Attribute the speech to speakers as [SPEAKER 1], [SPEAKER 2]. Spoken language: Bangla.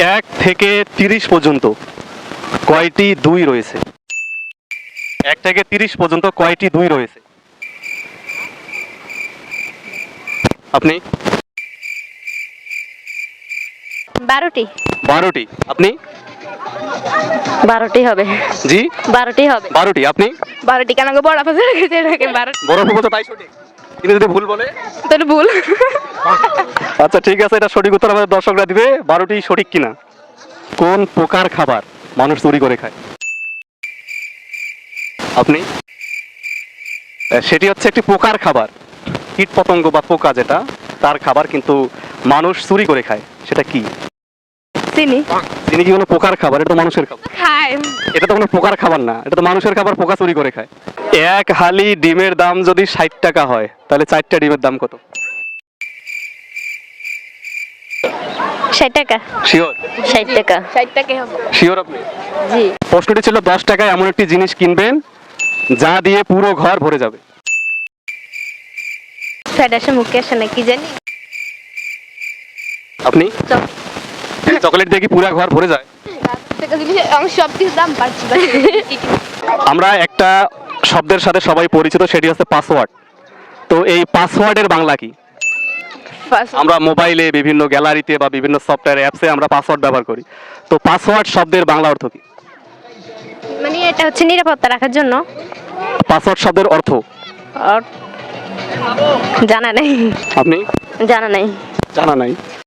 [SPEAKER 1] 1 থেকে 30 পর্যন্ত কয়টি 2 রয়েছে? 1 থেকে 30 পর্যন্ত কয়টি 2 রয়েছে? আপনি?
[SPEAKER 2] 12টি।
[SPEAKER 1] 12টি। আপনি?
[SPEAKER 2] 12টি হবে।
[SPEAKER 1] জি?
[SPEAKER 2] 12টি হবে।
[SPEAKER 1] 12টি। আপনি?
[SPEAKER 2] 12টি কেন গো বড় ফাজে রেখেছে এটাকে 12টি।
[SPEAKER 1] বড় ফুফু তো তাই সঠিক। কিন্তু যদি ভুল বলে?
[SPEAKER 2] তাহলে ভুল।
[SPEAKER 1] আচ্ছা ঠিক আছে, এটা সঠিক উত্তর আমাদের দর্শকরা দিবে। 12টি সঠিক কিনা? কোন প্রকার খাবার মানুষ চুরি করে খায়? আপনি? সেটি হচ্ছে একটি পোকার খাবার। কীট পতঙ্গ বা পোকা যেটা, তার খাবার কিন্তু মানুষ চুরি করে খায়। সেটা কি?
[SPEAKER 2] চিনি।
[SPEAKER 1] চিনি কি কোনো পোকার খাবার? এটা তো মানুষের খাবার।
[SPEAKER 2] খায়।
[SPEAKER 1] এটা তো কোনো পোকার খাবার না, এটা তো মানুষের খাবার, পোকা চুরি করে খায়। এক হালি ডিমের দাম যদি 60 টাকা হয়, তাহলে 4টা ডিমের দাম কত?
[SPEAKER 2] 60 টাকা।
[SPEAKER 1] শিওর?
[SPEAKER 2] 60 টাকা। 60 টাকাই হবে।
[SPEAKER 1] শিওর আপনি?
[SPEAKER 2] জি।
[SPEAKER 1] প্রশ্নটি ছিল 10 টাকায় এমন একটি জিনিস কিনবেন যা দিয়ে পুরো ঘর ভরে যাবে।
[SPEAKER 2] ফেডাসে মুখে আসে না কি জানি।
[SPEAKER 1] আপনি? চকলেট দিয়ে কি পুরো ঘর ভরে যায়?
[SPEAKER 2] আমি সব কিছু দাম পাচ্ছি।
[SPEAKER 1] আমরা একটা শব্দের সাথে সবাই পরিচিত, সেটি হচ্ছে পাসওয়ার্ড। তো এই পাসওয়ার্ডের বাংলা কি? আমরা মোবাইলে বিভিন্ন গ্যালারিতে বা বিভিন্ন সফটওয়্যার অ্যাপসে আমরা পাসওয়ার্ড ব্যবহার করি। তো পাসওয়ার্ড শব্দের বাংলা অর্থ কি?
[SPEAKER 2] মানে এটা হচ্ছে নিরাপত্তা রাখার জন্য।
[SPEAKER 1] পাসওয়ার্ড শব্দের অর্থ?
[SPEAKER 2] জানা নাই।
[SPEAKER 1] আপনি?
[SPEAKER 2] জানা নাই।
[SPEAKER 1] জানা নাই?